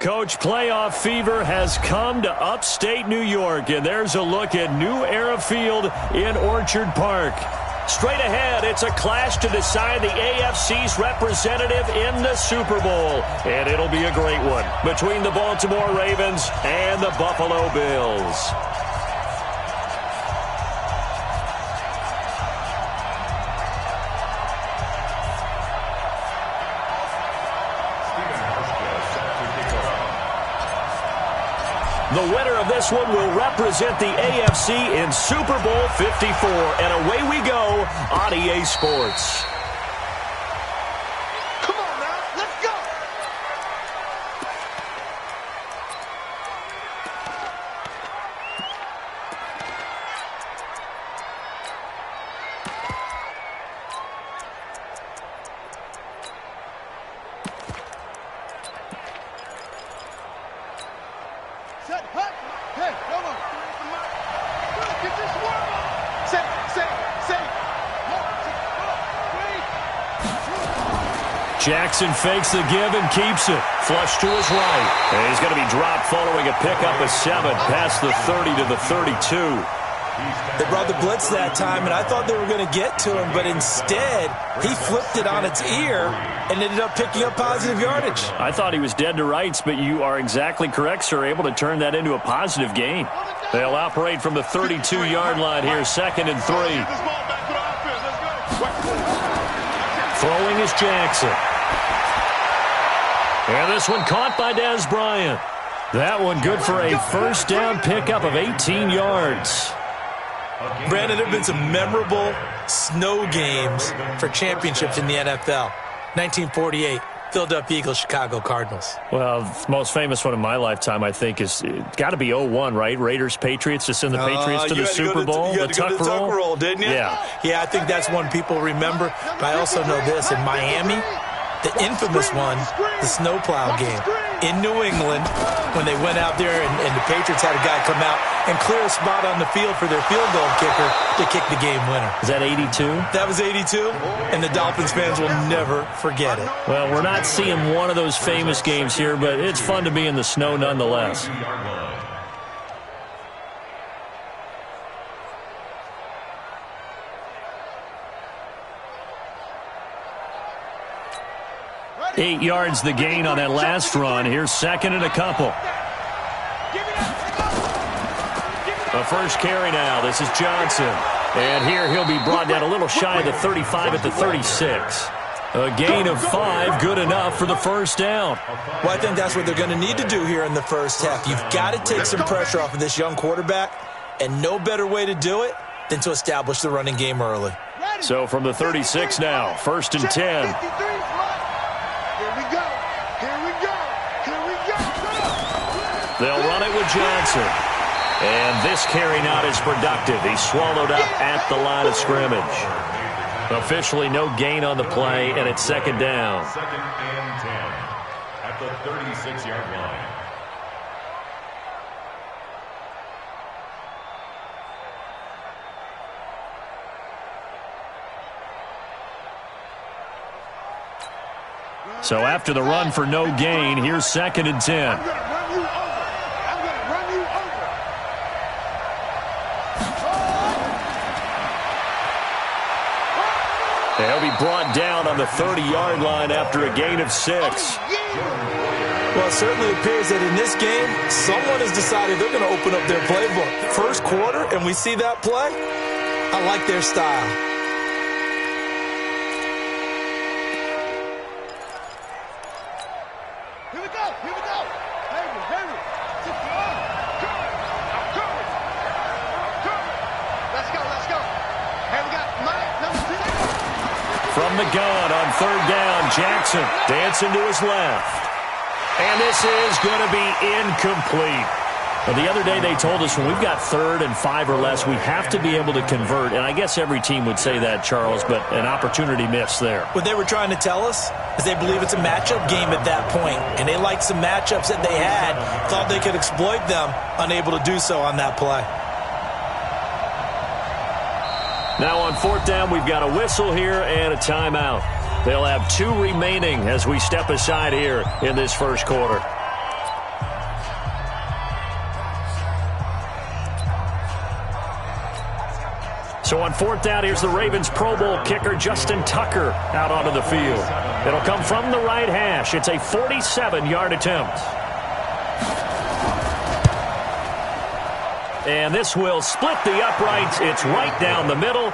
Coach, playoff fever has come to upstate New York, and there's a look at New Era Field in Orchard Park. Straight ahead, it's a clash to decide the AFC's representative in the Super Bowl, and it'll be a great one between the Baltimore Ravens and the Buffalo Bills. The winner of this one will represent the AFC in Super Bowl 54. And away we go on EA Sports. Come on now, let's go! Set, hut. Hey, come on. Get this one. Set. Jackson fakes the give and keeps it. Flush to his right. And he's going to be dropped following a pickup of 7 past the 30 to the 32. They brought the blitz that time, and I thought they were going to get to him, but instead, he flipped it on its ear and ended up picking up positive yardage. I thought he was dead to rights, but you are exactly correct, sir, able to turn that into a positive gain. They'll operate from the 32-yard line here, 2nd and 3. Throwing is Jackson. And this one caught by Dez Bryant. That one good for a first down pickup of 18 yards. Brandon, there have been some memorable snow games for championships in the NFL. 1948, Philadelphia Eagles, Chicago Cardinals. Well, the most famous one in my lifetime, I think, is got to be 01, right? Raiders, Patriots, to send the Patriots to the Super Bowl. You had to go to the Tuck roll, didn't you? Yeah, I think that's one people remember. But I also know this, in Miami, the infamous one, the snowplow game in New England, when they went out there and the Patriots had a guy come out and clear a spot on the field for their field goal kicker to kick the game winner. Is that 82? That was 82, and the Dolphins fans will never forget it. Well, we're not seeing one of those famous games here, but it's fun to be in the snow nonetheless. Eight yards the gain on that last run. Here's 2nd and a couple. The first carry now. This is Johnson. And here he'll be brought down a little shy of the 35 at the 36. A gain of 5, good enough for the first down. Well, I think that's what they're going to need to do here in the first half. You've got to take some pressure off of this young quarterback, and no better way to do it than to establish the running game early. So from the 36 now, 1st and 10. They'll run it with Johnson. And this carry not as productive. He's swallowed up at the line of scrimmage. Officially no gain on the play, and it's 2nd down. 2nd and 10 at the 36-yard line. So after the run for no gain, here's 2nd and 10. They'll be brought down on the 30-yard line after a gain of 6. Well, it certainly appears that in this game, someone has decided they're going to open up their playbook. First quarter, and we see that play. I like their style. Here we go. Henry. Let's go. Hey, we got Mike, number 6. From the gun on 3rd down, Jackson dancing to his left. And this is going to be incomplete. Well, the other day they told us when we've got 3rd and 5 or less, we have to be able to convert. And I guess every team would say that, Charles, but an opportunity missed there. What they were trying to tell us is they believe it's a matchup game at that point, and they liked some matchups that they had, thought they could exploit them, unable to do so on that play. Now on 4th down, we've got a whistle here and a timeout. They'll have 2 remaining as we step aside here in this first quarter. So on 4th down, here's the Ravens Pro Bowl kicker Justin Tucker out onto the field. It'll come from the right hash. It's a 47-yard attempt. And this will split the uprights. It's right down the middle.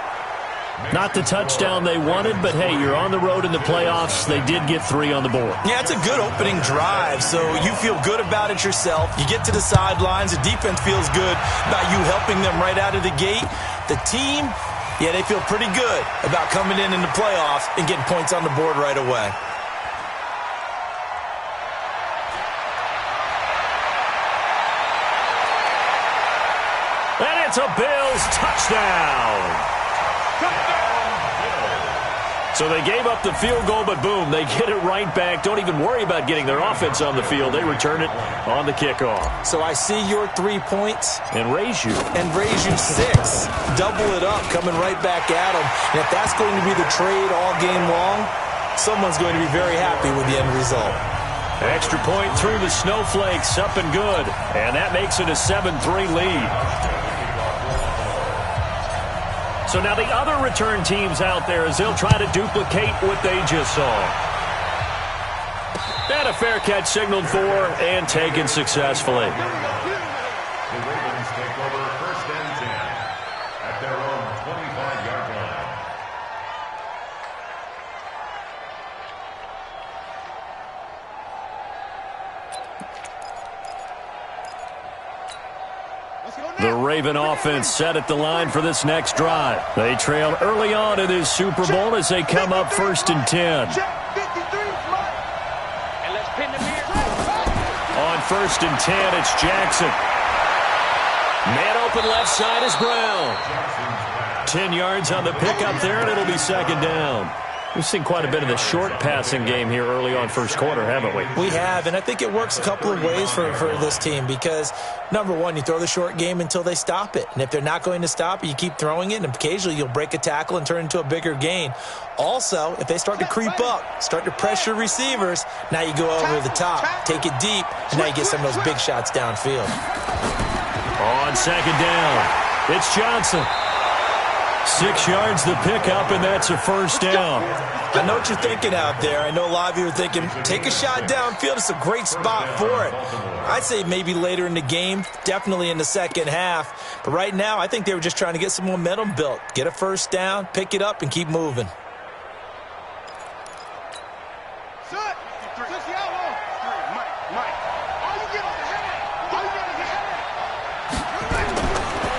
Not the touchdown they wanted, but hey, you're on the road in the playoffs. They did get 3 on the board. Yeah, it's a good opening drive, so you feel good about it yourself. You get to the sidelines. The defense feels good about you helping them right out of the gate. The team, yeah, they feel pretty good about coming in the playoffs and getting points on the board right away. And it's a Bills touchdown. So they gave up the field goal, but boom, they get it right back. Don't even worry about getting their offense on the field. They return it on the kickoff. So I see your 3 points. And raise you. And raise you 6. Double it up, coming right back at them. And if that's going to be the trade all game long, someone's going to be very happy with the end result. Extra point through the snowflakes, up and good. And that makes it a 7-3 lead. So now the other return teams out there as they'll try to duplicate what they just saw. And a fair catch signaled for and taken successfully. The Ravens take over 1st and 10 at their own 25-yard line. The Raven offense set at the line for this next drive. They trail early on in this Super Bowl as they come up 1st and 10. On 1st and 10, it's Jackson. Man open left side is Brown. 10 yards on the pickup there, and it'll be 2nd down. We've seen quite a bit of the short passing game here early on 1st quarter, haven't we? We have, and I think it works a couple of ways for this team because, number one, you throw the short game until they stop it. And if they're not going to stop it, you keep throwing it, and occasionally you'll break a tackle and turn it into a bigger gain. Also, if they start to creep up, start to pressure receivers, now you go over the top, take it deep, and now you get some of those big shots downfield. On 2nd down, it's Johnson. 6 yards the pickup, and that's a 1st down. I know what you're thinking out there. I know a lot of you are thinking, take a shot downfield. It's a great spot for it. I'd say maybe later in the game, definitely in the 2nd half. But right now, I think they were just trying to get some momentum built. Get a 1st down, pick it up, and keep moving.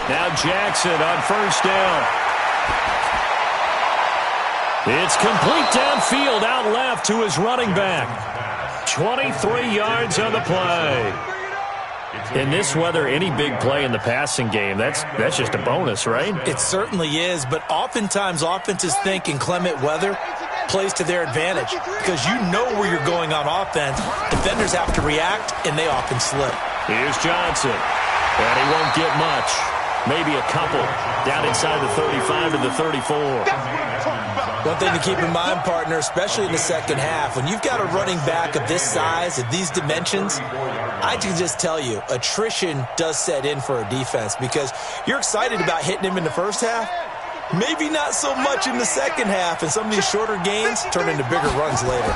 Now Jackson on 1st down. It's complete downfield, out left to his running back. 23 yards on the play. In this weather, any big play in the passing game, that's just a bonus, right? It certainly is, but oftentimes offenses think inclement weather plays to their advantage because you know where you're going on offense. Defenders have to react, and they often slip. Here's Johnson, and he won't get much. Maybe a couple down inside the 35 to the 34. One thing to keep in mind, partner, especially in the 2nd half, when you've got a running back of this size, of these dimensions, I can just tell you, attrition does set in for a defense because you're excited about hitting him in the 1st half, maybe not so much in the 2nd half, and some of these shorter gains turn into bigger runs later.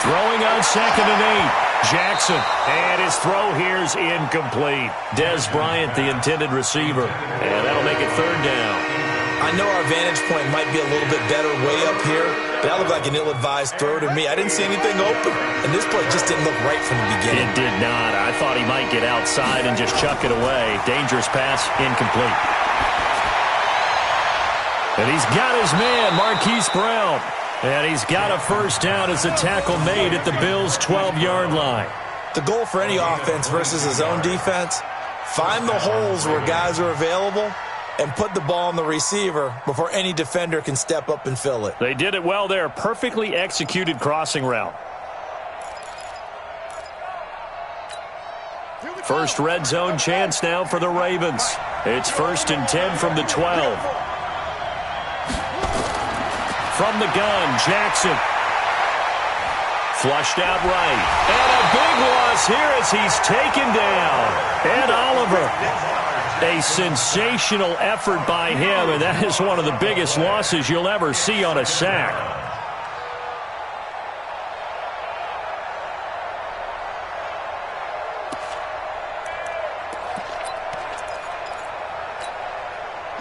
Throwing on 2nd and 8. Jackson, and his throw here's incomplete. Dez Bryant, the intended receiver, and that'll make it 3rd down. I know our vantage point might be a little bit better way up here, but that looked like an ill-advised throw to me. I didn't see anything open, and this play just didn't look right from the beginning. It did not. I thought he might get outside and just chuck it away. Dangerous pass, incomplete. And he's got his man, Marquise Brown. And he's got a 1st down as the tackle made at the Bills' 12-yard line. The goal for any offense versus his own defense, find the holes where guys are available and put the ball on the receiver before any defender can step up and fill it. They did it well there. Perfectly executed crossing route. First red zone chance now for the Ravens. It's 1st and 10 from the 12. From the gun, Jackson. Flushed out right. And a big loss here as he's taken down. Ed Oliver. A sensational effort by him, and that is one of the biggest losses you'll ever see on a sack.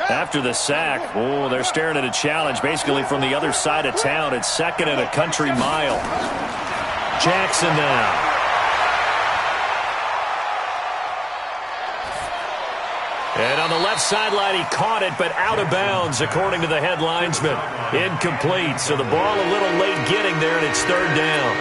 After the sack, they're staring at a challenge basically from the other side of town. It's 2nd and a country mile. Jackson now. And on the left sideline, he caught it, but out of bounds, according to the head linesman. Incomplete, so the ball a little late getting there, and it's 3rd down.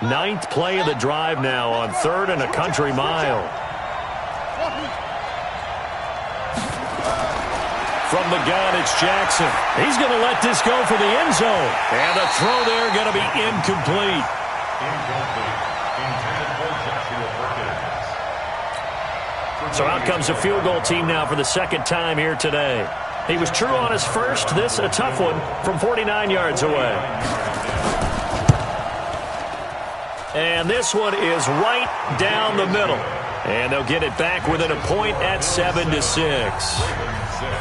Ninth play of the drive now on 3rd and a country mile. From the gun, it's Jackson. He's going to let this go for the end zone. And the throw there going to be incomplete. So out comes a field goal team now for the 2nd time here today. He was true on his first. This a tough one from 49 yards away. And this one is right down the middle. And they'll get it back within a point at 7-6.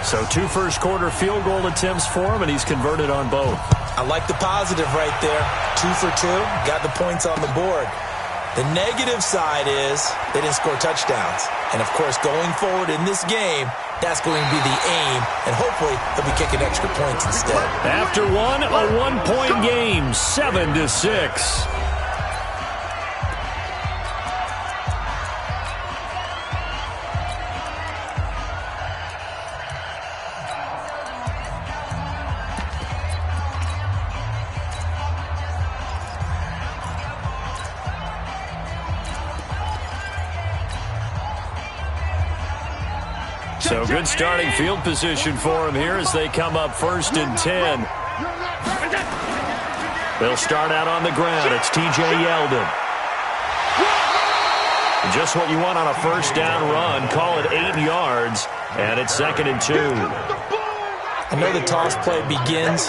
So 2 first-quarter field goal attempts for him, and he's converted on both. I like the positive right there. 2 for 2, got the points on the board. The negative side is they didn't score touchdowns. And, of course, going forward in this game, that's going to be the aim, and hopefully they'll be kicking extra points instead. After one, a 1-point game, 7-6. So good starting field position for him here as they come up 1st and 10. They'll start out on the ground. It's T.J. Yeldon. Just what you want on a 1st down run. Call it 8 yards, and it's 2nd and 2. I know the toss play begins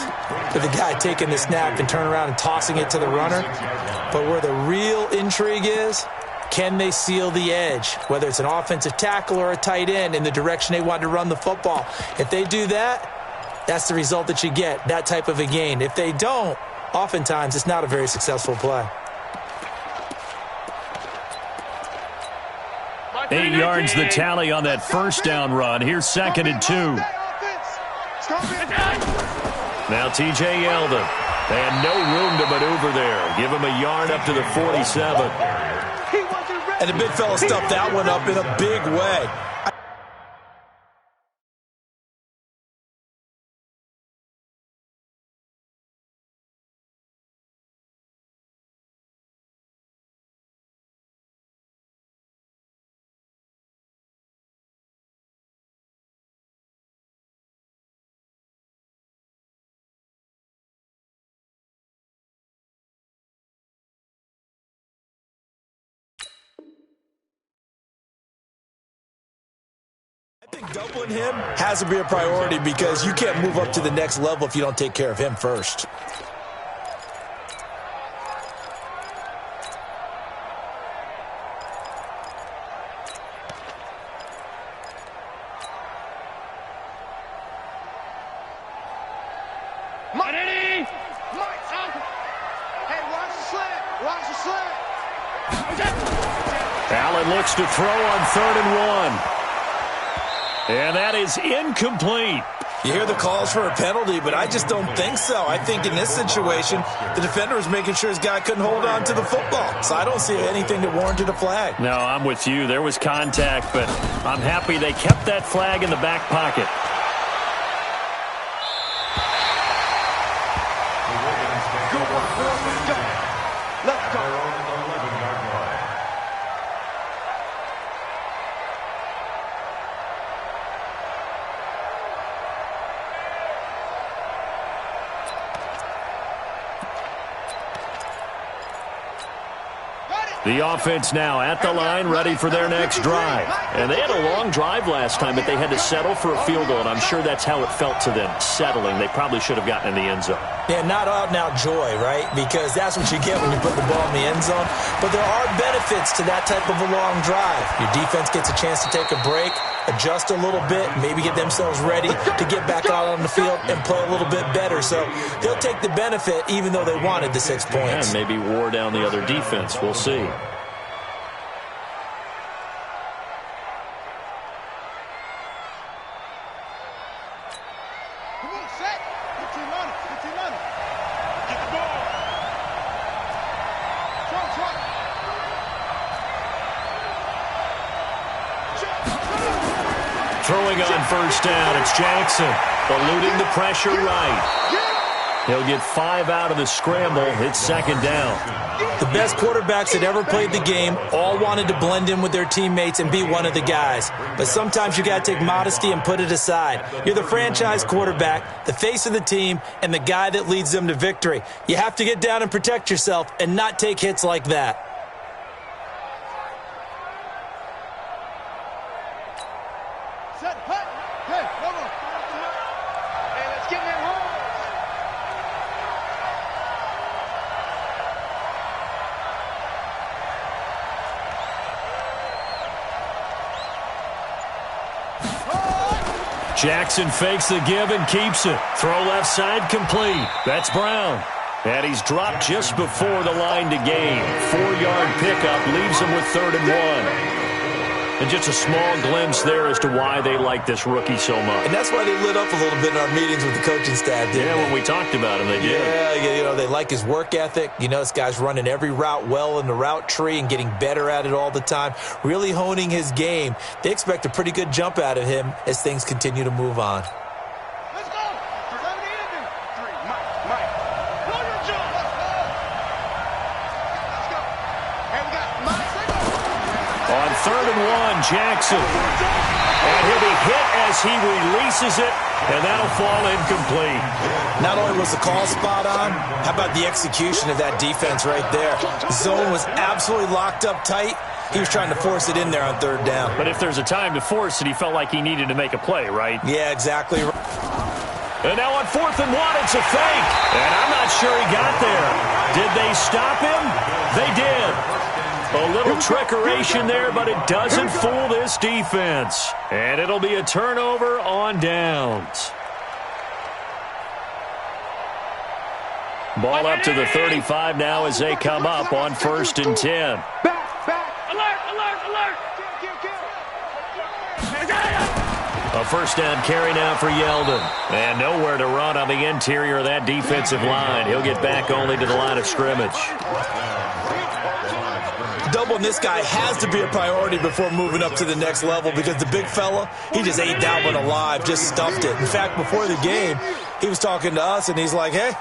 with the guy taking the snap and turning around and tossing it to the runner. But where the real intrigue is, can they seal the edge, whether it's an offensive tackle or a tight end, in the direction they want to run the football? If they do that, that's the result that you get, that type of a gain. If they don't, oftentimes it's not a very successful play. 8 yards the tally on that 1st down run. Here's 2nd and 2. Now T.J. Yeldon. And no room to maneuver there. Give him a yard up to the 47. And the big fella stuffed that one up in a big way. I think doubling him has to be a priority because you can't move up to the next level if you don't take care of him first. Allen looks to throw on 3rd and 1. And that is incomplete. You hear the calls for a penalty, but I just don't think so. I think in this situation, the defender was making sure his guy couldn't hold on to the football. So I don't see anything that warranted a flag. No, I'm with you. There was contact, but I'm happy they kept that flag in the back pocket. Let's go. Got it. The offense now at the line, ready for their next drive. And they had a long drive last time, but they had to settle for a field goal, and I'm sure that's how it felt to them, settling. They probably should have gotten in the end zone. Yeah, not out-and-out joy, right? Because that's what you get when you put the ball in the end zone. But there are benefits to that type of a long drive. Your defense gets a chance to take a break, adjust a little bit, maybe get themselves ready to get back out on the field and play a little bit better. So they'll take the benefit even though they wanted the 6 points. And maybe wore down the other defense. We'll see. Come on, set. Get your money. Get your money. Get the ball. Try. Throwing on first down, it's Jackson. Eluding the pressure right. He'll get 5 out of the scramble. It's second down. The best quarterbacks that ever played the game all wanted to blend in with their teammates and be one of the guys. But sometimes you got to take modesty and put it aside. You're the franchise quarterback, the face of the team, and the guy that leads them to victory. You have to get down and protect yourself and not take hits like that. Set, hut. Hey, come on. Hey, let's get in that hole. Jackson fakes the give and keeps it. Throw left side complete. That's Brown. And he's dropped just before the line to gain. 4-yard pickup leaves him with 3rd and 1. And just a small glimpse there as to why they like this rookie so much. And that's why they lit up a little bit in our meetings with the coaching staff, didn't they? When we talked about him, they did. Yeah, they like his work ethic. This guy's running every route well in the route tree and getting better at it all the time, really honing his game. They expect a pretty good jump out of him as things continue to move on. Let's go. Preserve the ending. 3, Mike. Blow your jump. Let's go. And we got Mike. On 3rd and 1, Jackson. And he'll be hit as he releases it, and that'll fall incomplete. Not only was the call spot on, how about the execution of that defense right there? Zone was absolutely locked up tight. He was trying to force it in there on 3rd down. But if there's a time to force it, he felt like he needed to make a play, right? Yeah, exactly. And now on 4th and 1, it's a fake. And I'm not sure he got there. Did they stop him? They did. A little trickeration there, but it doesn't fool this defense. And it'll be a turnover on downs. Ball up to the 35 now as they come up on 1st and 10. Back. Alert. A first down carry now for Yeldon. And nowhere to run on the interior of that defensive line. He'll get back only to the line of scrimmage. Doubling this guy has to be a priority before moving up to the next level because the big fella, he just ate that one alive, just stuffed it. In fact, before the game, he was talking to us, and he's like, hey,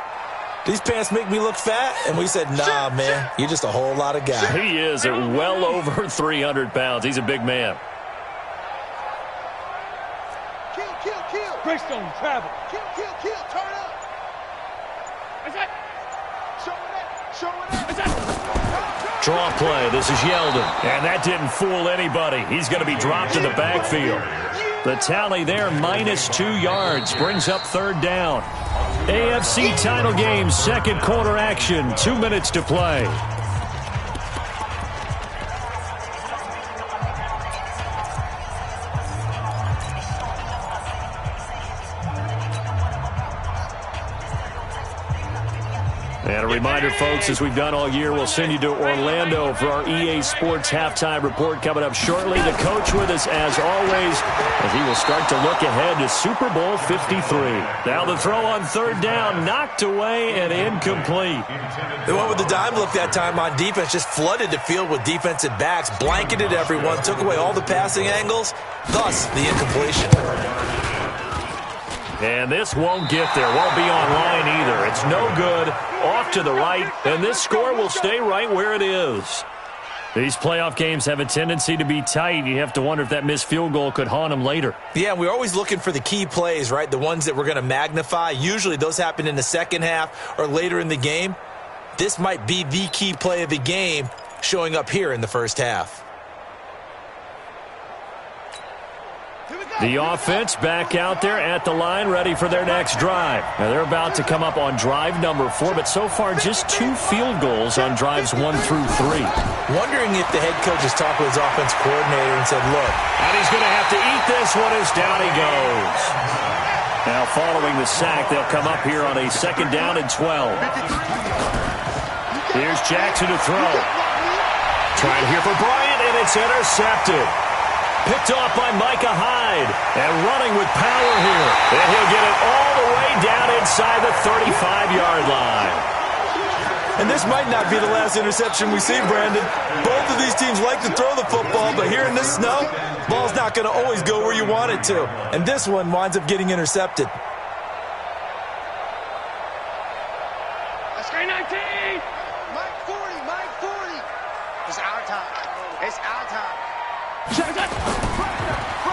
these pants make me look fat? And we said, nah, man, you're just a whole lot of guy. He is at well over 300 pounds. He's a big man. Kill. Greystone, travel. Kill. Turn up. What's that? Show it up. Draw play. This is Yeldon. And that didn't fool anybody. He's going to be dropped in the backfield. The tally there, -2 yards, brings up 3rd down. AFC title game, 2nd quarter action. 2 minutes to play. And a reminder, folks, as we've done all year, we'll send you to Orlando for our EA Sports halftime report coming up shortly. The coach with us, as always, as he will start to look ahead to Super Bowl 53. Now the throw on 3rd down, knocked away and incomplete. They went with the dime look that time on defense, just flooded the field with defensive backs, blanketed everyone, took away all the passing angles, thus the incompletion. And this won't get there, won't be online either. It's no good, off to the right, and this score will stay right where it is. These playoff games have a tendency to be tight. You have to wonder if that missed field goal could haunt them later. Yeah, we're always looking for the key plays, right? The ones that we're going to magnify. Usually those happen in the second half or later in the game. This might be the key play of the game showing up here in the first half. The offense back out there at the line, ready for their next drive. Now, they're about to come up on drive number 4, but so far just 2 field goals on drives 1 through 3. Wondering if the head coach has talked with his offense coordinator and said, look. And he's going to have to eat this one as down he goes. Now, following the sack, they'll come up here on a 2nd down and 12. Here's Jackson to throw. Trying here for Bryant, and it's intercepted. Picked off by Micah Hyde. And running with power here. And he'll get it all the way down inside the 35-yard line. And this might not be the last interception we see, Brandon. Both of these teams like to throw the football, but here in this snow, ball's not going to always go where you want it to. And this one winds up getting intercepted. Let's go 19. Mike 40, Mike 40. It's our time. It's our time.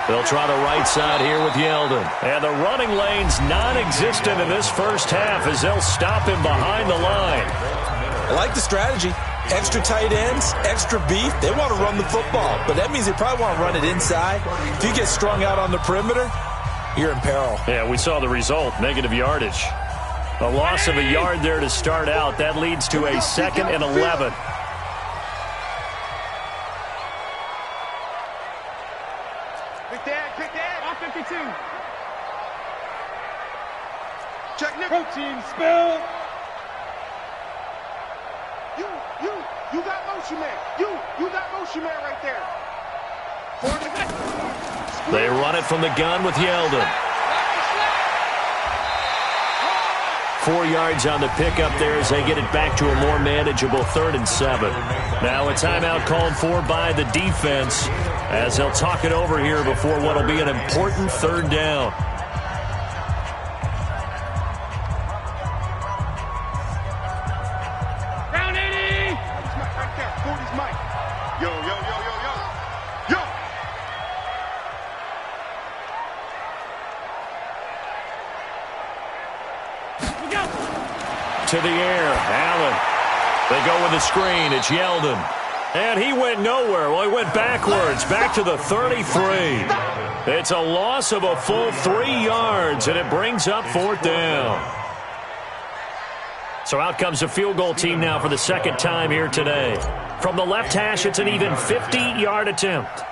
They'll try the right side here with Yeldon. And the running lane's non-existent in this first half as they'll stop him behind the line. I like the strategy. Extra tight ends, extra beef. They want to run the football, but that means they probably want to run it inside. If you get strung out on the perimeter, you're in peril. Yeah, we saw the result, negative yardage. A loss of a yard there to start out. That leads to a 2nd and 11. Quick dad. 52. Check Nick. Protein spill. You got motion man. You got motion man right there. They run it from the gun with Yeldon. 4 yards on the pickup there as they get it back to a more manageable 3rd and 7. Now a timeout called for by the defense as they'll talk it over here before what will be an important 3rd down. Round 80. Right there. 40's Mike. Yo. To the air, Allen. They go with the screen. It's Yeldon. And he went nowhere. Well, he went backwards, back to the 33. It's a loss of a full 3 yards, and it brings up 4th down. So out comes the field goal team now for the 2nd time here today. From the left hash, it's an even 50-yard attempt.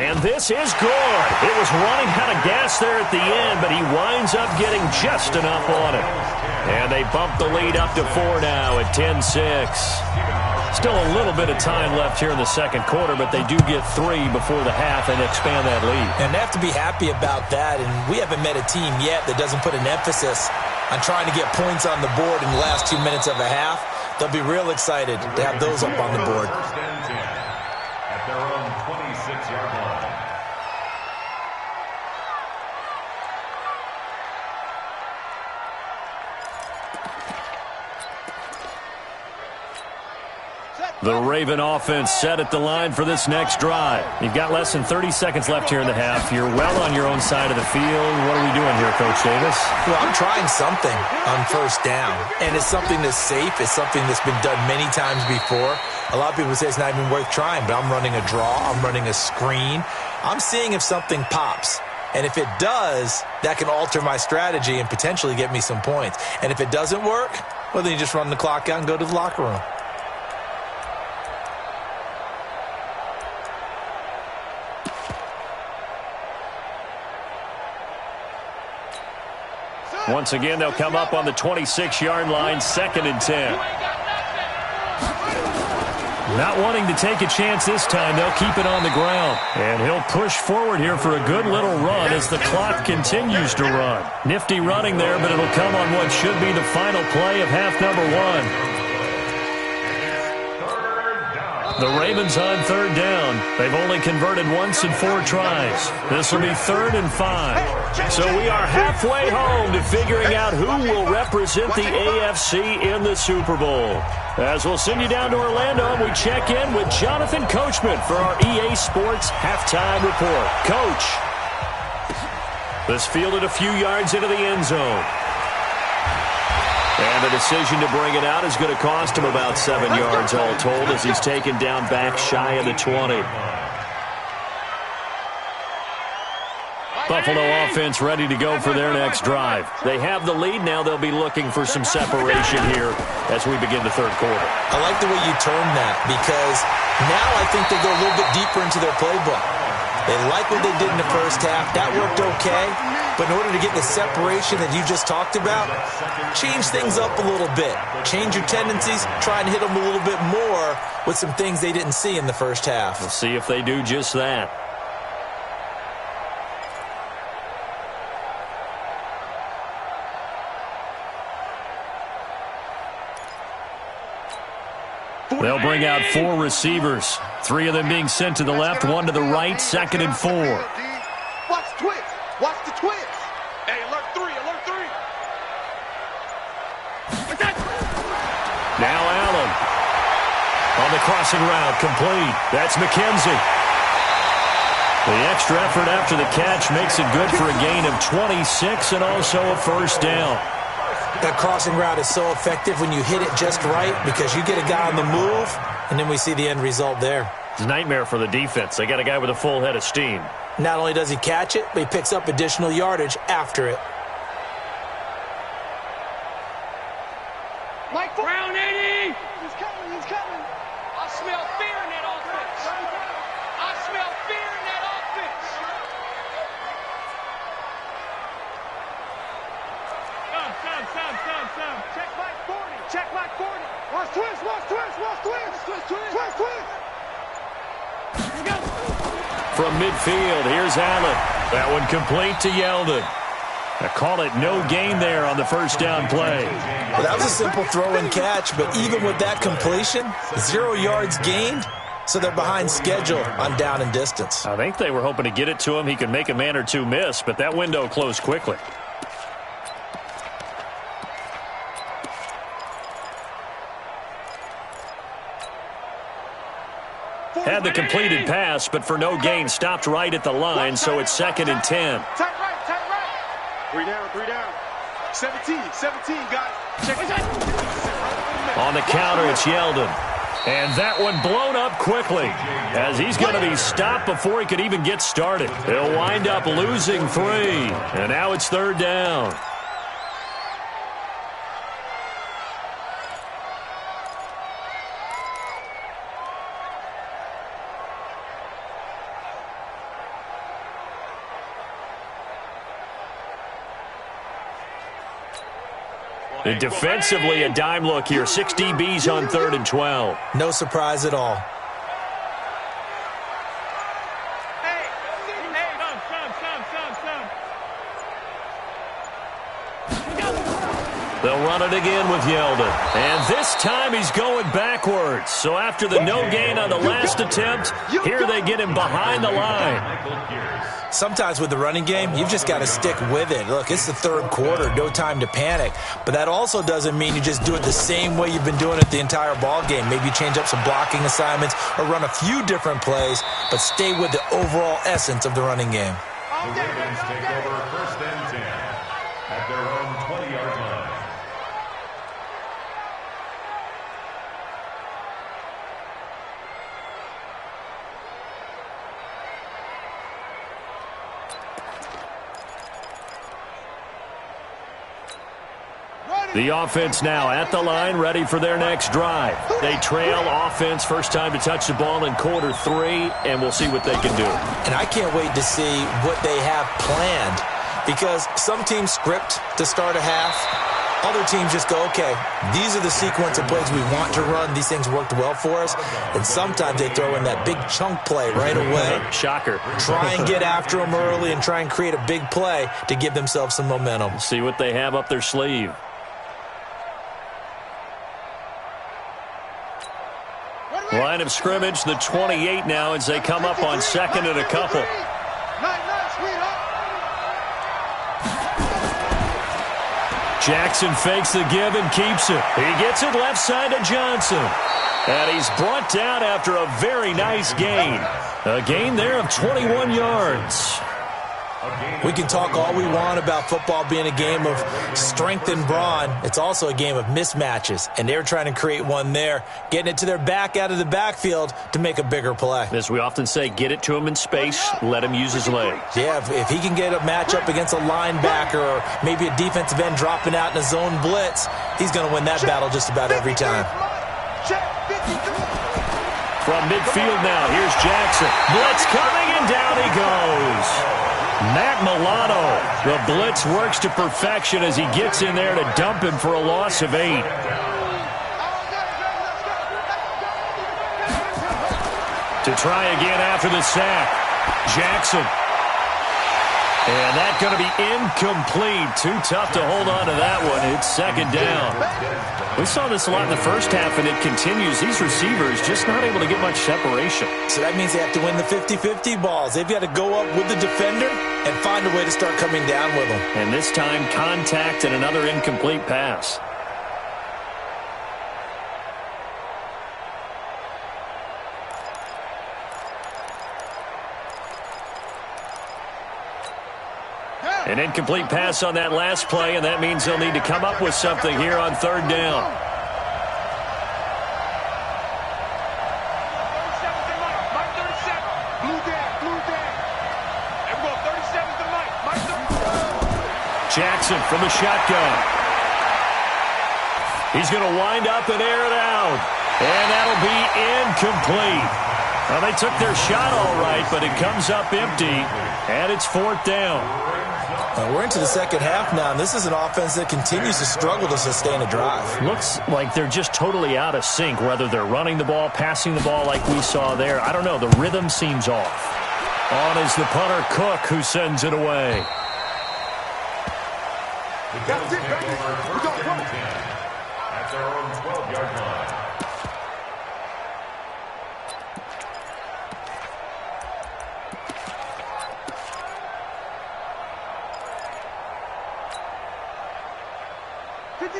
And this is good. It was running out of gas there at the end, but he winds up getting just enough on it. And they bump the lead up to 4 now at 10-6. Still a little bit of time left here in the 2nd quarter, but they do get 3 before the half and expand that lead. And they have to be happy about that, and we haven't met a team yet that doesn't put an emphasis on trying to get points on the board in the last 2 minutes of a half. They'll be real excited to have those up on the board. At their own 26-yard line. The Raven offense set at the line for this next drive. You've got less than 30 seconds left here in the half. You're well on your own side of the field. What are we doing here, Coach Davis? Well, I'm trying something on 1st down, and it's something that's safe. It's something that's been done many times before. A lot of people say it's not even worth trying, but I'm running a draw. I'm running a screen. I'm seeing if something pops. And if it does, that can alter my strategy and potentially get me some points. And if it doesn't work, well, then you just run the clock out and go to the locker room. Once again, they'll come up on the 26-yard line, 2nd and 10. Not wanting to take a chance this time, they'll keep it on the ground. And he'll push forward here for a good little run as the clock continues to run. Nifty running there, but it'll come on what should be the final play of half number 1. The Ravens on third down. They've only converted once in 4 tries. This will be 3rd and 5. So we are halfway home to figuring out who will represent the AFC in the Super Bowl. As we'll send you down to Orlando, and we check in with Jonathan Coachman for our EA Sports Halftime Report. Coach. This fielded a few yards into the end zone. And the decision to bring it out is going to cost him about 7 yards all told as he's taken down back shy of the 20. Buffalo offense ready to go for their next drive. They have the lead. Now they'll be looking for some separation here as we begin the third quarter. I like the way you termed that because now I think they go a little bit deeper into their playbook. They like what they did in the first half. That worked okay. But in order to get the separation that you just talked about, change things up a little bit. Change your tendencies. Try and hit them a little bit more with some things they didn't see in the first half. We'll see if they do just that. They'll bring out 4 receivers. 3 of them being sent to the left, 1 to the right, 2nd and 4. Watch the twist. Watch the twist. Hey, alert 3, alert 3. Now Allen. On the crossing route, complete. That's McKenzie. The extra effort after the catch makes it good for a gain of 26 and also a first down. That crossing route is so effective when you hit it just right because you get a guy on the move, and then we see the end result there. It's a nightmare for the defense. They got a guy with a full head of steam. Not only does he catch it, but he picks up additional yardage after it. Mike Brown 80. He's coming, he's coming. I smell fear in that offense. I smell fear in that offense. Some. Check Mike 40. Check Mike 40. Watch twist, watch twist, watch twist. Twist, twist. Twist, twist. Let's go. From midfield, here's Allen. That one complete to Yeldon. I call it no gain there on the first down play. Well, that was a simple throw and catch, but even with that completion, 0 yards gained, so they're behind schedule on down and distance. I think they were hoping to get it to him. He could make a man or two miss, but that window closed quickly. Had the completed pass, but for no gain, stopped right at the line, so it's 2nd and 10. Tight right. 3 down, 3 down. 17, guys. Check it out. On the counter, it's Yeldon. And that one blown up quickly as he's going to be stopped before he could even get started. He'll wind up losing 3, and now it's 3rd down. And defensively, a dime look here. 6 DBs on 3rd and 12. No surprise at all. They'll run it again with Yeldon. And this time he's going backwards. So after the no gain on the last attempt, here they get him behind the line. Sometimes with the running game, you've just got to stick with it. Look, it's the 3rd quarter, no time to panic. But that also doesn't mean you just do it the same way you've been doing it the entire ball game. Maybe you change up some blocking assignments or run a few different plays, but stay with the overall essence of the running game. The Ravens take over 1st and 10 at their own 20-yard line. The offense now at the line, ready for their next drive. They trail offense, first time to touch the ball in quarter 3, and we'll see what they can do. And I can't wait to see what they have planned because some teams script to start a half. Other teams just go, okay, these are the sequence of plays we want to run. These things worked well for us. And sometimes they throw in that big chunk play right away. Shocker. Try and get after them early and try and create a big play to give themselves some momentum. See what they have up their sleeve. Ready, Line of scrimmage, the 28 now as they come up on second and a couple. Jackson fakes the give and keeps it. He gets it left side to Johnson. And he's brought down after a very nice gain. A gain there of 21 yards. We can talk all we want about football being a game of strength and brawn. It's also a game of mismatches, and they're trying to create one there, getting it to their back out of the backfield to make a bigger play. As we often say, get it to him in space, let him use his legs. Yeah, if he can get a matchup against a linebacker or maybe a defensive end dropping out in a zone blitz, he's going to win that battle just about every time. From midfield now, here's Jackson. Blitz coming, and down he goes. Matt Milano, the blitz works to perfection as he gets in there to dump him for a loss of 8. To try again after the sack, Jackson. And that's going to be incomplete. Too tough to hold on to that one. It's second down. We saw this a lot in the first half, and it continues. These receivers just not able to get much separation. So that means they have to win the 50-50 balls. They've got to go up with the defender and find a way to start coming down with them. And this time, contact and another incomplete pass. An incomplete pass on that last play, and that means they'll need to come up with something here on third down. Jackson from the shotgun. He's going to wind up and air it out. And that'll be incomplete. Well, they took their shot all right, but it comes up empty, and it's fourth down. We're into the second half now, and this is an offense that continues to struggle to sustain a drive. Looks like they're just totally out of sync, whether they're running the ball, passing the ball like we saw there. I don't know. The rhythm seems off. On is the punter, Cook, who sends it away. The Bills take over first and 10 at their own 12-yard line.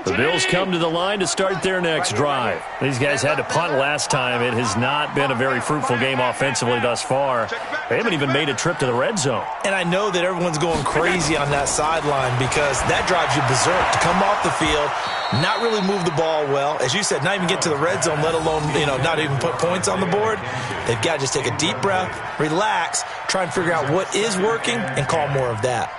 The Bills come to the line to start their next drive. These guys had to punt last time. It has not been a very fruitful game offensively thus far. They haven't even made a trip to the red zone. And I know that everyone's going crazy on that sideline because that drives you berserk to come off the field, not really move the ball well. As you said, not even get to the red zone, let alone, not even put points on the board. They've got to just take a deep breath, relax, try and figure out what is working, and call more of that.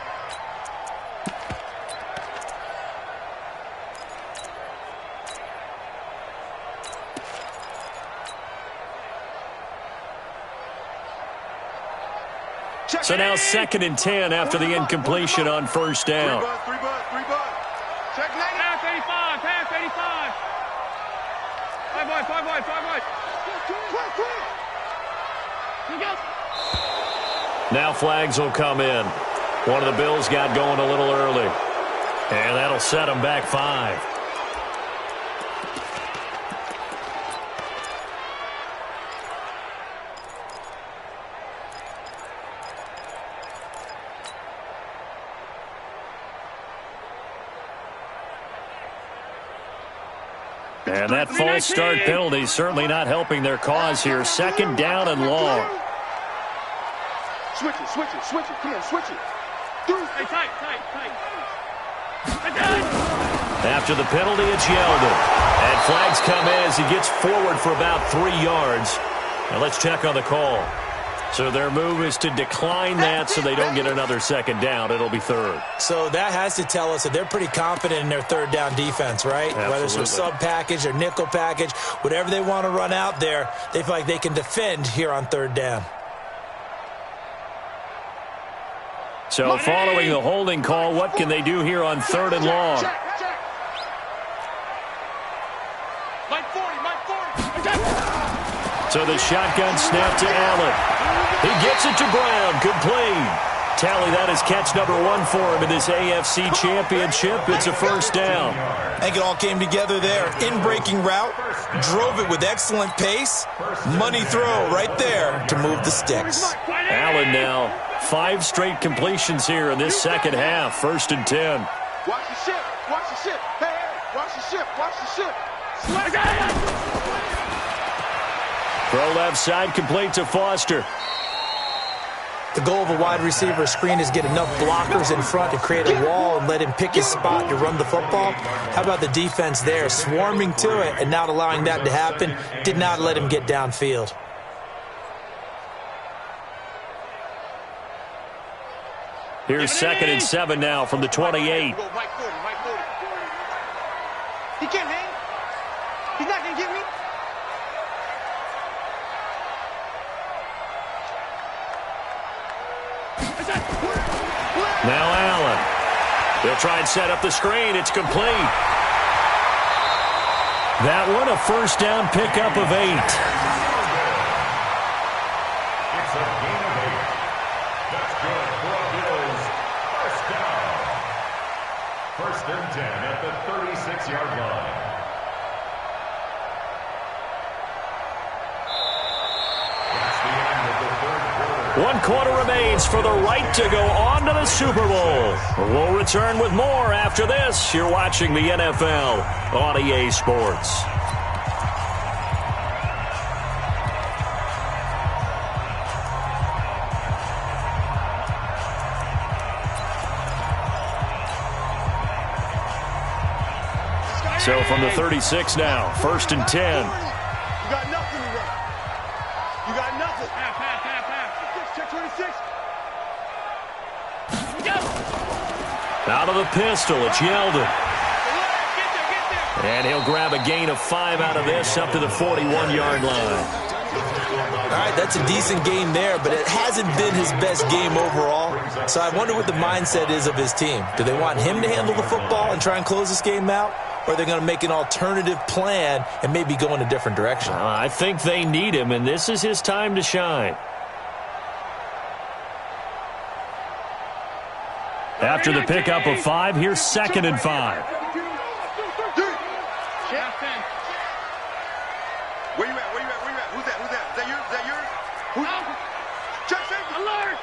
So now second and 10 after the incompletion on first down. Three bud. Check 90. Pass 85, pass 85. 5 wide. Now flags will come in. One of the Bills got going a little early. And that'll set them back 5. And that false start penalty certainly not helping their cause here. Second down and long. Switch it. Come on, switch it. Hey, tight. After the penalty, it's Yeldon. And flags come in as he gets forward for about 3 yards. Now let's check on the call. So their move is to decline that so they don't get another second down. It'll be third. So that has to tell us that they're pretty confident in their third down defense, right? Absolutely. Whether it's their sub package or nickel package, whatever they want to run out there, they feel like they can defend here on third down. So following the holding call, what can they do here on third and long? Mike 40. So the shotgun snap to Allen. He gets it to Brown. Complete. tally that is catch number 1 for him in this AFC Championship. It's a first down. I think it all came together there. In-breaking route, drove it with excellent pace. Money throw right there to move the sticks. Allen now, 5 straight completions here in this second half. 1st and 10. Watch the ship. Watch the ship. Hey, hey. Watch the ship. Watch the ship. Throw left side, complete to Foster. The goal of a wide receiver screen is get enough blockers in front to create a wall and let him pick his spot to run the football. How about the defense there, swarming to it and not allowing that to happen? Did not let him get downfield. Here's 2nd and 7 now from the 28. He can't hang. He's not going to get me. Now Allen. They'll try and set up the screen. It's complete. That one a first down pickup of 8. It's a gain of 8. That's good for a Bills first down. 1st and 10 at the 36-yard line. That's the end of the 3rd quarter. 1 quarter remains for the right to go on to the Super Bowl. We'll return with more after this. You're watching the NFL on EA Sports. So from the 36 now, 1st and 10. You got nothing to run. You got nothing. Pass. Check 26. Out of the pistol, it's Yeldon. And he'll grab a gain of 5 out of this up to the 41-yard line. All right, that's a decent game there, but it hasn't been his best game overall. So I wonder what the mindset is of his team. Do they want him to handle the football and try and close this game out? Or are they going to make an alternative plan and maybe go in a different direction? I think they need him, and this is his time to shine. After the pickup of 5, here's 2nd and 5. Where you at? Who's that? Is that yours? Who's check safety. Alert!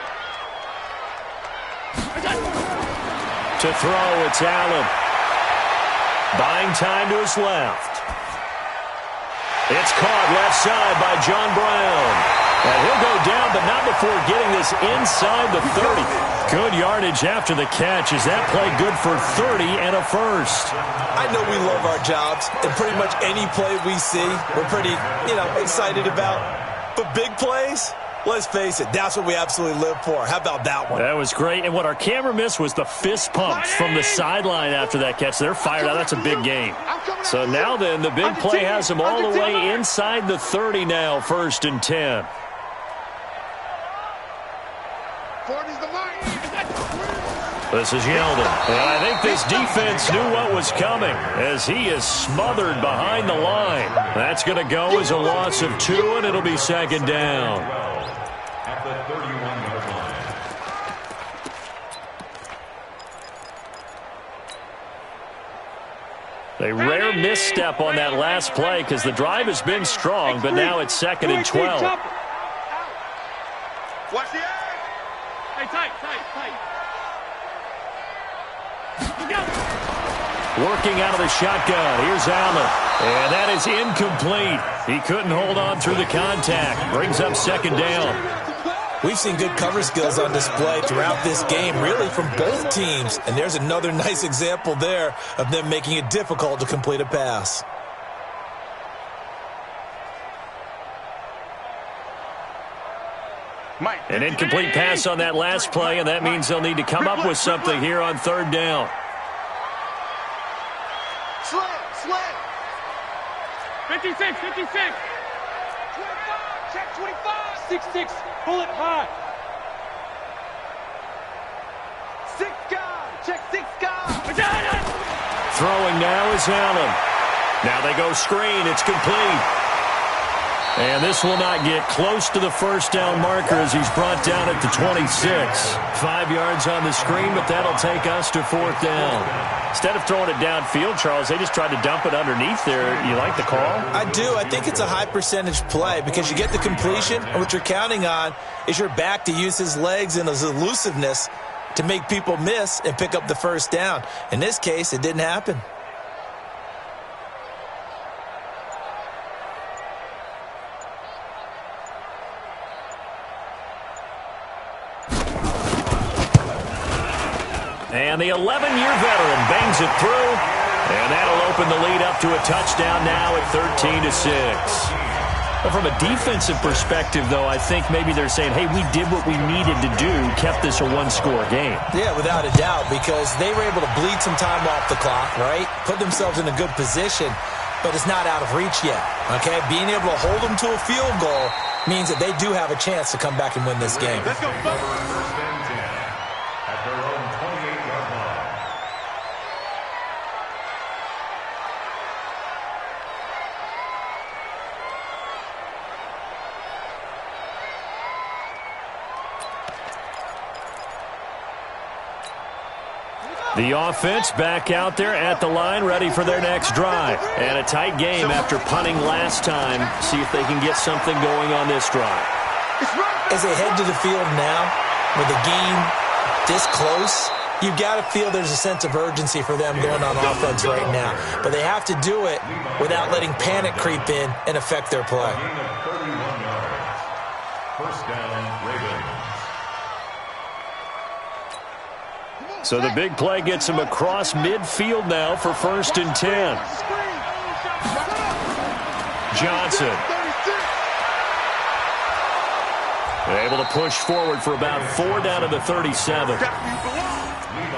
To throw, it's Allen. Buying time to his left. It's caught left side by John Brown. And he'll go down, but not before getting this inside the 30. Good yardage after the catch. Is that play good for 30 and a first? I know we love our jobs, and pretty much any play we see, we're pretty, excited about. But big plays, let's face it, that's what we absolutely live for. How about that one? That was great. And what our camera missed was the fist pumps from the sideline after that catch. They're fired out. That's a big game. So now then, the big play has them all the way inside the 30 now, 1st and 10. This is Yeldon. And I think this defense knew what was coming as he is smothered behind the line. That's going to go as a loss of 2, and it'll be 2nd down. At the 31-yard line. A rare misstep on that last play because the drive has been strong, but now it's 2nd and 12. Watch the eye. Hey, tight. Working out of the shotgun. Here's Allen. And that is incomplete. He couldn't hold on through the contact. Brings up 2nd down. We've seen good cover skills on display throughout this game, really from both teams. And there's another nice example there of them making it difficult to complete a pass. An incomplete pass on that last play, and that means they'll need to come up with something here on 3rd down. Slam. 56. 25. Check 25. 6-6. Pull it high. 6 guard. Check 6 guard. Throwing now is Allen. Now they go screen. It's complete. And this will not get close to the first down marker as he's brought down at the 26. 5 yards on the screen, but that'll take us to fourth down. Instead of throwing it downfield, Charles, they just tried to dump it underneath there. You like the call? I do. I think it's a high percentage play because you get the completion, and what you're counting on is your back to use his legs and his elusiveness to make people miss and pick up the first down. In this case, it didn't happen. And the 11-year veteran bangs it through, and that'll open the lead up to a touchdown now at 13-6. Well, from a defensive perspective, though, I think maybe they're saying, hey, we did what we needed to do, kept this a one-score game. Yeah, without a doubt, because they were able to bleed some time off the clock, right? Put themselves in a good position, but it's not out of reach yet, okay? Being able to hold them to a field goal means that they do have a chance to come back and win this game. Let's go. First and 10 at their own 28-yard line. The offense back out there at the line, ready for their next drive. And a tight game after punting last time. See if they can get something going on this drive. As they head to the field now, with the game this close, you've got to feel there's a sense of urgency for them going on offense right now. But they have to do it without letting panic creep in and affect their play. Gain of 31 yards. First down, Ravens. So the big play gets him across midfield now for first and 10. Johnson. They're able to push forward for about 4 down to the 37.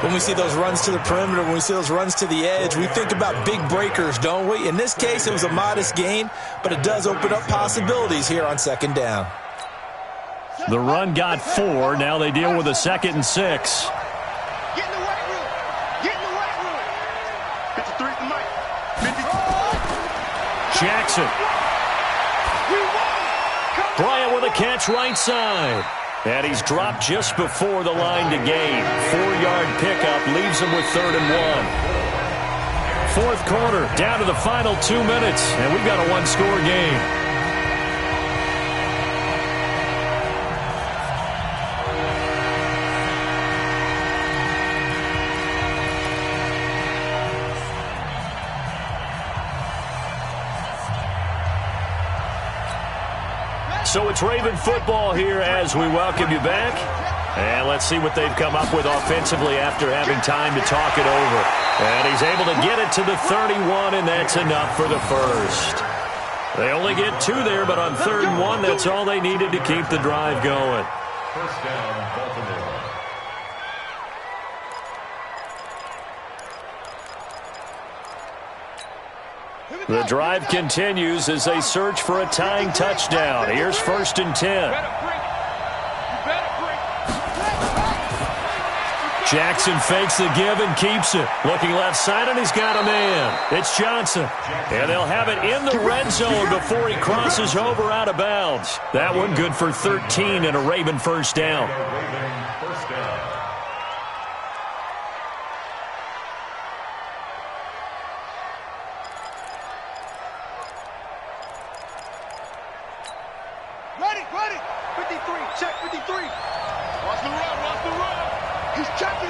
When we see those runs to the perimeter, when we see those runs to the edge, we think about big breakers, don't we? In this case, it was a modest gain, but it does open up possibilities here on second down. The run got 4. Now they deal with a 2nd and 6. Get in the weight room. Get in the weight room. 53 at the mic. 50. Jackson. Bryant with a catch right side. And he's dropped just before the line to gain. 4-yard pickup leaves him with 3rd and 1. Fourth quarter, down to the final 2 minutes, and we've got a one-score game. So it's Raven football here as we welcome you back. And let's see what they've come up with offensively after having time to talk it over. And he's able to get it to the 31, and that's enough for the first. They only get 2 there, but on 3rd and 1, that's all they needed to keep the drive going. First down, Baltimore. The drive continues as they search for a tying touchdown. Here's 1st and 10. Jackson fakes the give and keeps it. Looking left side, and he's got a man. It's Johnson. And they'll have it in the red zone before he crosses over out of bounds. That one good for 13 and a Raven first down. First down. Ready. 53. Check 53. Watch the run. He's checking.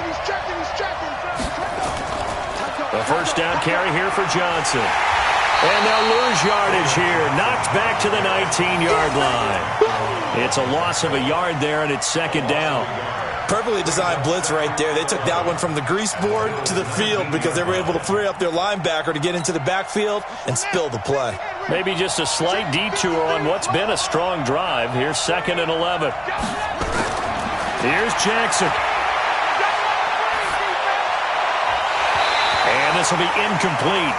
The first down carry here for Johnson. And they'll lose yardage here. Knocked back to the 19-yard line. It's a loss of a yard there, and it's 2nd down. Perfectly designed blitz right there. They took that one from the grease board to the field because they were able to free up their linebacker to get into the backfield and spill the play. Maybe just a slight detour on what's been a strong drive. Here's 2nd and 11. Here's Jackson. And this will be incomplete.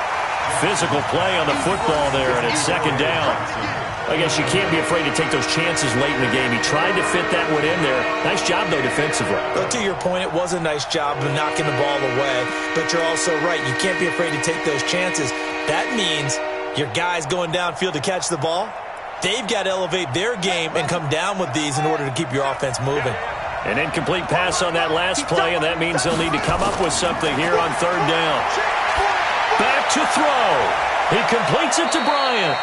Physical play on the football there, and it's 2nd down. I guess you can't be afraid to take those chances late in the game. He tried to fit that one in there. Nice job, though, defensively. But to your point, it was a nice job of knocking the ball away. But you're also right. You can't be afraid to take those chances. That means your guy's going downfield to catch the ball. They've got to elevate their game and come down with these in order to keep your offense moving. An incomplete pass on that last play, and that means they'll need to come up with something here on third down. Back to throw. He completes it to Bryant.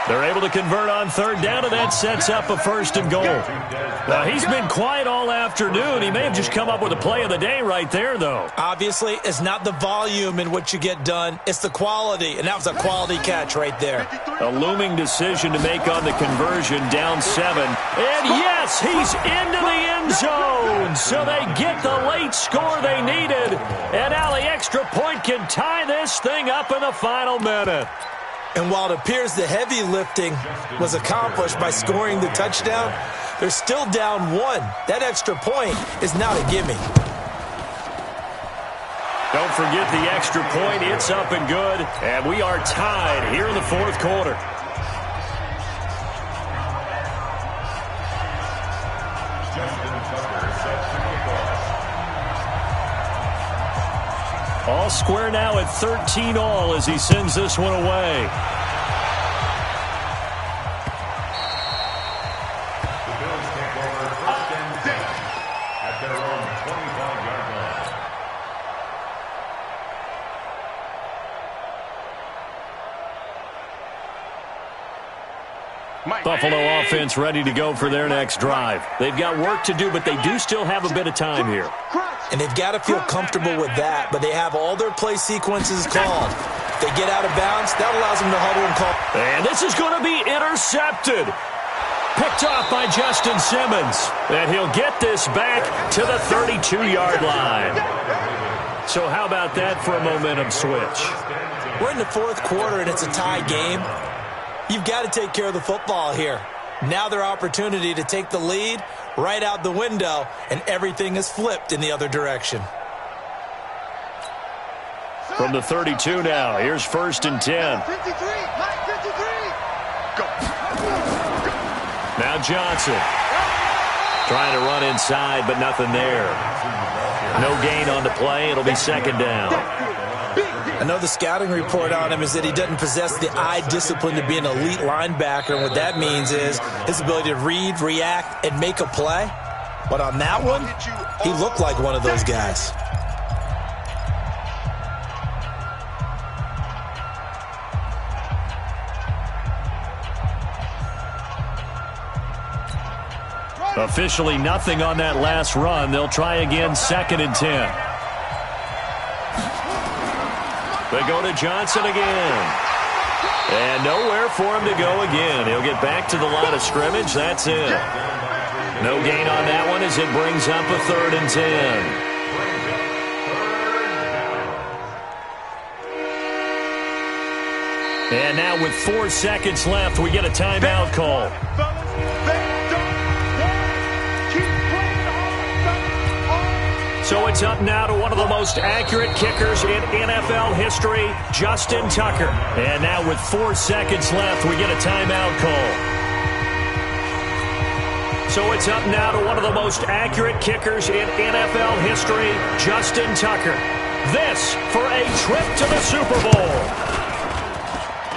They're able to convert on third down, and that sets up a first and goal. Now, he's been quiet all afternoon. He may have just come up with a play of the day right there, though. Obviously, it's not the volume in what you get done. It's the quality, and that was a quality catch right there. A looming decision to make on the conversion, down 7. And yes, he's into the end zone. So they get the late score they needed. And now the extra point can tie this thing up in the final minute. And while it appears the heavy lifting was accomplished by scoring the touchdown, they're still down 1. That extra point is now a gimme. Don't forget the extra point. It's up and good. And we are tied here in the fourth quarter. All square now at 13 all as he sends this one away. The Bills take over first and 10 at their own 25-yard line. Buffalo offense ready to go for their next drive. They've got work to do, but they do still have a bit of time here. And they've got to feel comfortable with that, but they have all their play sequences called. If they get out of bounds, that allows them to huddle and call. And this is going to be intercepted. Picked off by Justin Simmons. And he'll get this back to the 32-yard line. So how about that for a momentum switch? We're in the fourth quarter, and it's a tie game. You've got to take care of the football here. Now their opportunity to take the lead right out the window, and everything is flipped in the other direction. From the 32 now, here's first and 10. 53, Mike 53. Go. Now Johnson. Trying to run inside, but nothing there. No gain on the play. It'll be second down. I know the scouting report on him is that he doesn't possess the eye discipline to be an elite linebacker, and what that means is his ability to read, react, and make a play. But on that one, he looked like one of those guys. Officially nothing on that last run. They'll try again, second and 10. They go to Johnson again. And nowhere for him to go again. He'll get back to the line of scrimmage. That's it. No gain on that one as it brings up a third and 10. And now with 4 seconds left, we get a timeout call. So it's up now to one of the most accurate kickers in NFL history, Justin Tucker. And now with 4 seconds left, we get a timeout call. So it's up now to one of the most accurate kickers in NFL history, Justin Tucker. This for a trip to the Super Bowl.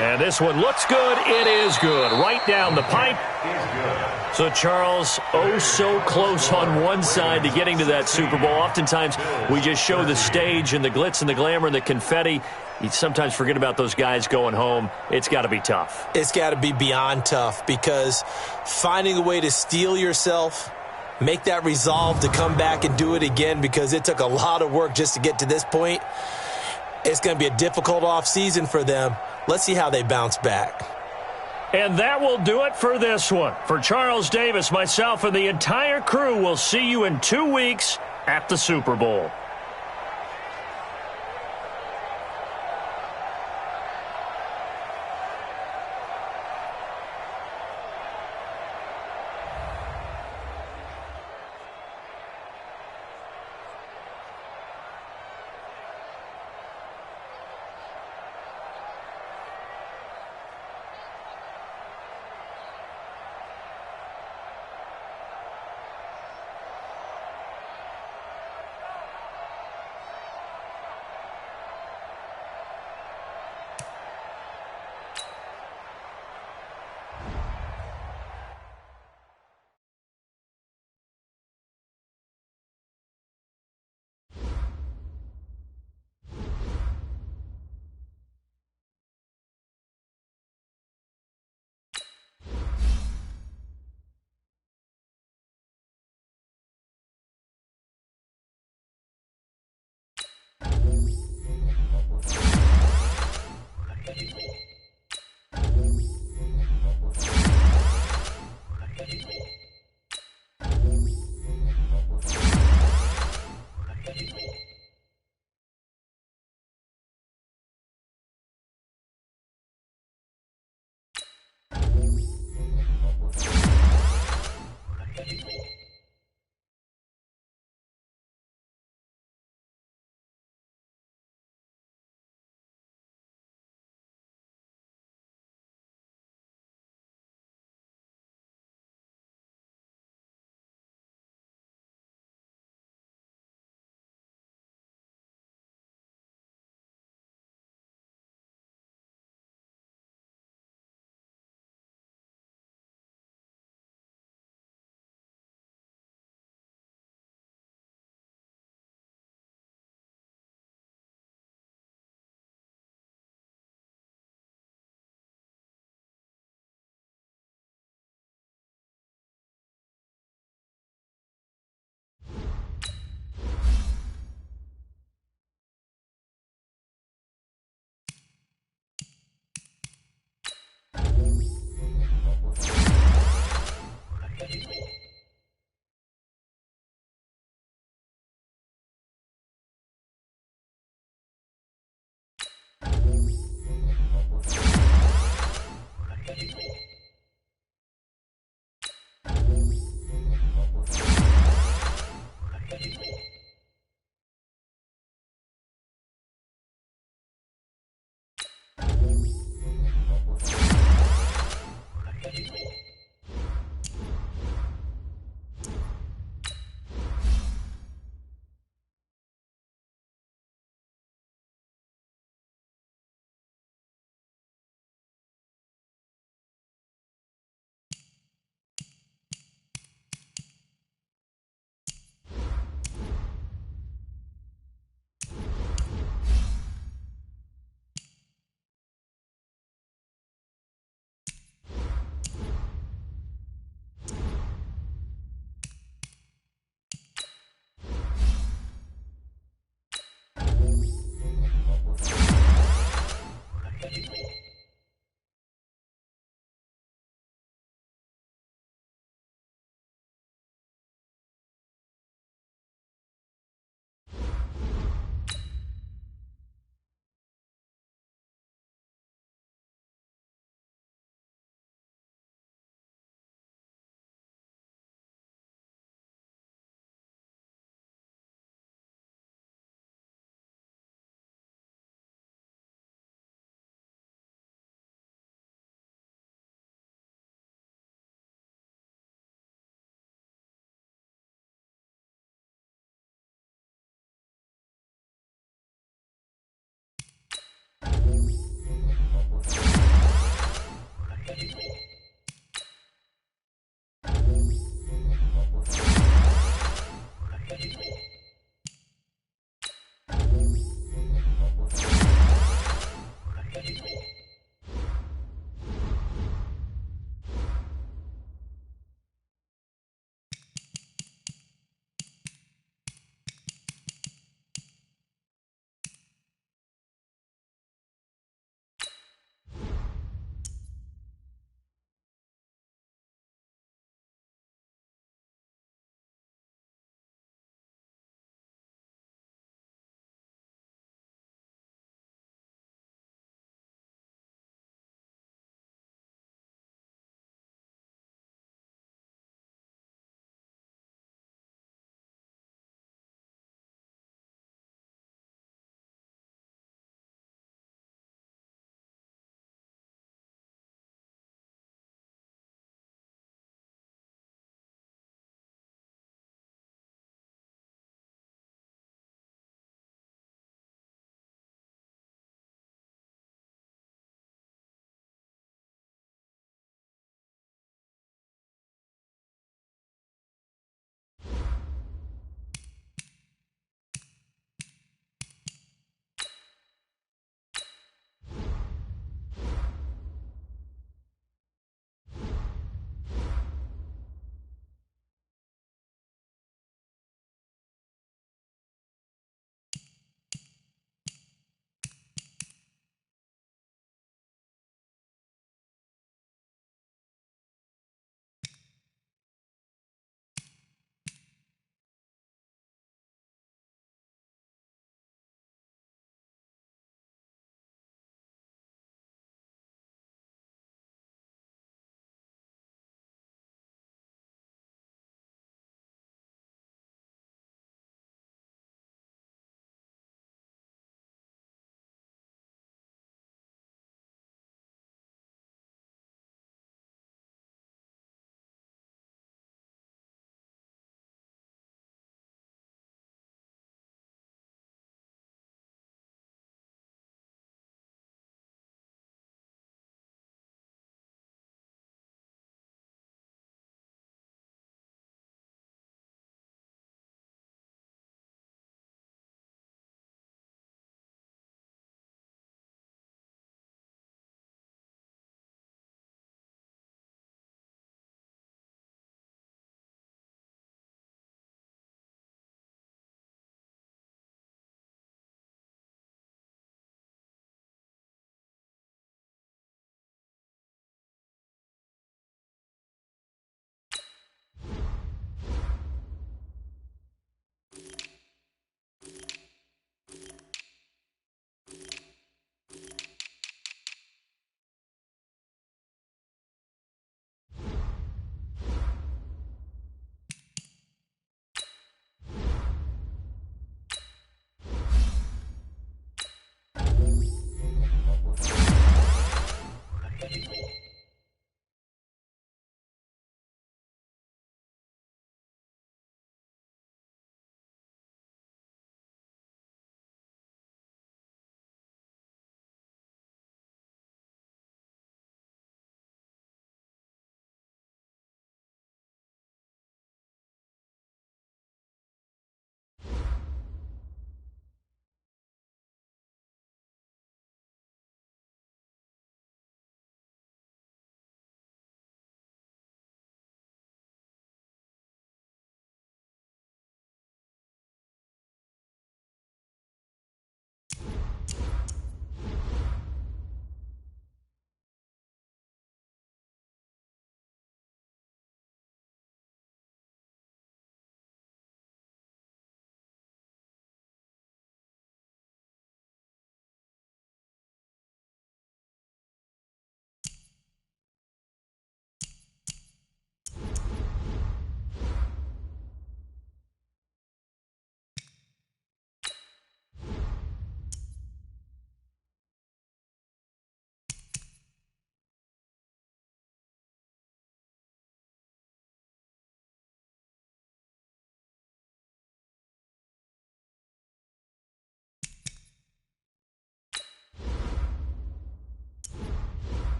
And this one looks good. It is good. Right down the pipe. So, Charles, oh so close on one side to getting to that Super Bowl. Oftentimes, we just show the stage and the glitz and the glamour and the confetti. You sometimes forget about those guys going home. It's got to be tough. It's got to be beyond tough because finding a way to steel yourself, make that resolve to come back and do it again because it took a lot of work just to get to this point. It's going to be a difficult offseason for them. Let's see how they bounce back. And that will do it for this one. For Charles Davis, myself, and the entire crew, we'll see you in 2 weeks at the Super Bowl.